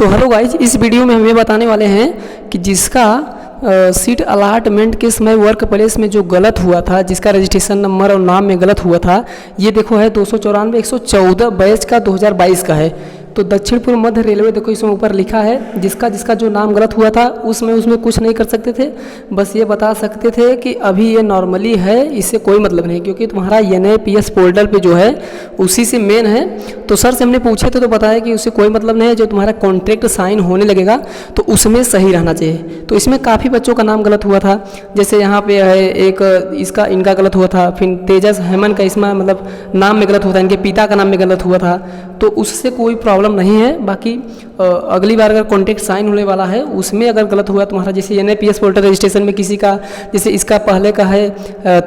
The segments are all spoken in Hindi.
तो हेलो गाइज, इस वीडियो में हम ये बताने वाले हैं कि जिसका सीट अलाटमेंट के समय वर्क प्लेस में जो गलत हुआ था, जिसका रजिस्ट्रेशन नंबर और नाम में गलत हुआ था, ये देखो है 294-114 बैच का 2022 का है। तो दक्षिण पूर्व मध्य रेलवे देखो इसमें ऊपर लिखा है, जिसका जो नाम गलत हुआ था उसमें कुछ नहीं कर सकते थे, बस ये बता सकते थे कि अभी ये नॉर्मली है, इससे कोई मतलब नहीं, क्योंकि तुम्हारा NAPS पोर्टल पे जो है उसी से मेन है। तो सर से हमने पूछे थे तो बताया कि उससे कोई मतलब नहीं है, जो तुम्हारा कॉन्ट्रैक्ट साइन होने लगेगा तो उसमें सही रहना चाहिए। तो इसमें काफ़ी बच्चों का नाम गलत हुआ था, जैसे यहाँ पे है एक इनका गलत हुआ था, फिर तेजस हेमन का इसमें मतलब नाम में गलत हुआ था, इनके पिता का नाम में गलत हुआ था, तो उससे कोई प्रॉब्लम नहीं है। बाकी अगली बार अगर कॉन्ट्रैक्ट साइन होने वाला है उसमें अगर गलत हुआ तुम्हारा, जैसे NAPS पोर्टल रजिस्ट्रेशन में किसी का, जैसे इसका पहले का है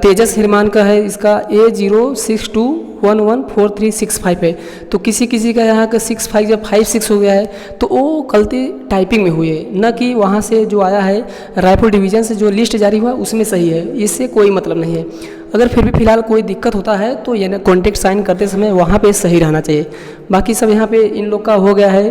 तेजस हिरमान का है, इसका A06211436 है, तो किसी का यहाँ का 65 जब 56 हो गया है तो वो गलती टाइपिंग में हुई है, न कि वहाँ से जो आया है रायपुर डिवीज़न से जो लिस्ट जारी हुआ उसमें सही है। इससे कोई मतलब नहीं है। अगर फिर भी फिलहाल कोई दिक्कत होता है तो ये कॉन्ट्रैक्ट साइन करते समय वहाँ पे सही रहना चाहिए। बाकी सब यहाँ पे इन लोग का हो गया है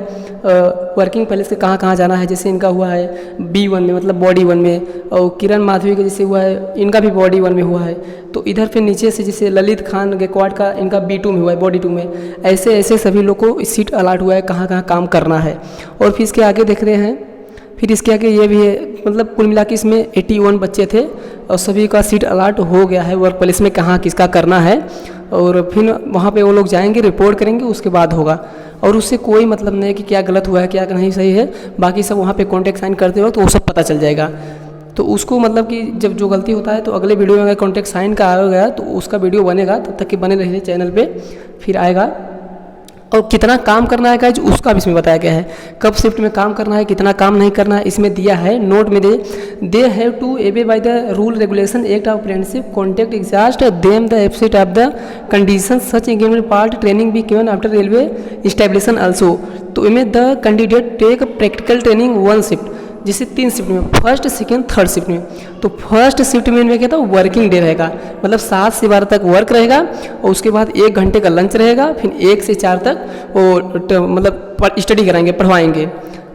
वर्किंग प्लेस के कहाँ जाना है, जैसे इनका हुआ है B1 में मतलब बॉडी 1 में, और किरण माधवी का जैसे हुआ है इनका भी बॉडी 1 में हुआ है। तो इधर फिर नीचे से जैसे ललित खान गैकवाड का इनका B2 में हुआ है, बॉडी 2 में, ऐसे सभी लोग को सीट अलाट हुआ है कहाँ काम करना है। और फिर इसके आगे देख रहे हैं, फिर इसके आगे ये भी है, मतलब कुल मिला के इसमें 81 बच्चे थे और सभी का सीट अलाट हो गया है वर्क प्लेस में कहाँ किसका करना है। और फिर वहाँ पे वो लोग जाएंगे, रिपोर्ट करेंगे, उसके बाद होगा। और उससे कोई मतलब नहीं है कि क्या गलत हुआ है क्या नहीं सही है, बाकी सब वहाँ पे कॉन्ट्रैक्ट साइन करते वक्त वो सब पता चल जाएगा। तो उसको मतलब कि जब जो गलती होता है तो अगले वीडियो में अगर कॉन्ट्रैक्ट साइन का आ गया तो उसका वीडियो बनेगा, तब तक कि बने रहिए चैनल पर, फिर आएगा। और कितना काम करना है गाइज उसका भी इसमें बताया गया है, कब शिफ्ट में काम करना है, कितना काम नहीं करना है, इसमें दिया है नोट में they have to abide by the rule regulation act of apprenticeship contract exhaust them the absent of the condition such engagement part training be given after railway establishment also. तो इनमें the candidate take practical training 1 shift, जैसे 3 शिफ्ट में, फर्स्ट सेकेंड थर्ड शिफ्ट में। तो फर्स्ट शिफ्ट में इनमें क्या था, वर्किंग डे रहेगा, मतलब 7 से 12 तक वर्क रहेगा और उसके बाद 1 घंटे का लंच रहेगा, फिर 1 से 4 तक वो मतलब स्टडी कराएंगे, पढ़वाएंगे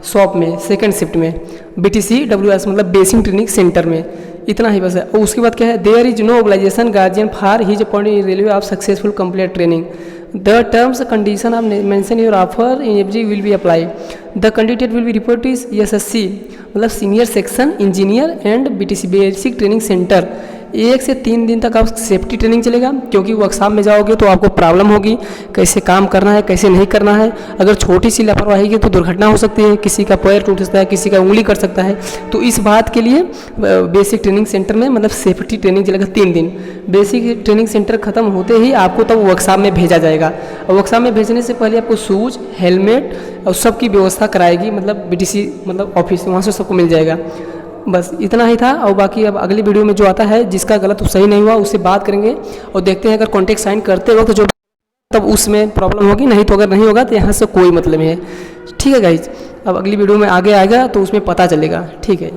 शॉप में। सेकेंड शिफ्ट में BTCWS मतलब बेसिक ट्रेनिंग सेंटर में, इतना ही बस है। और उसके बाद क्या है, there is no obligation guardian for his appointed in railway of successful complete training. The terms condition of mention your offer in FG will be applied. The candidate will be reported to SSC मतलब senior section engineer and BTC basic training centre. 1 से 3 दिन तक आप सेफ्टी ट्रेनिंग चलेगा, क्योंकि वर्कशॉप में जाओगे तो आपको प्रॉब्लम होगी कैसे काम करना है कैसे नहीं करना है। अगर छोटी सी लापरवाही की तो दुर्घटना हो सकती है, किसी का पैर टूट सकता है, किसी का उंगली कट सकता है। तो इस बात के लिए बेसिक ट्रेनिंग सेंटर में मतलब सेफ्टी ट्रेनिंग चलेगा 3 दिन। बेसिक ट्रेनिंग सेंटर खत्म होते ही आपको तब वर्कशॉप में भेजा जाएगा, और वर्कशॉप में भेजने से पहले आपको शूज हेलमेट और सबकी व्यवस्था कराएगी, मतलब BTC मतलब ऑफिस वहाँ से सबको मिल जाएगा। बस इतना ही था। और बाकी अब अगली वीडियो में जो आता है जिसका गलत सही नहीं हुआ उससे बात करेंगे और देखते हैं अगर कॉन्ट्रैक्ट साइन करते वक्त जो तब उसमें प्रॉब्लम होगी, नहीं तो अगर नहीं होगा तो यहाँ से कोई मतलब नहीं है। ठीक है गाइज, अब अगली वीडियो में आगे आएगा तो उसमें पता चलेगा। ठीक है।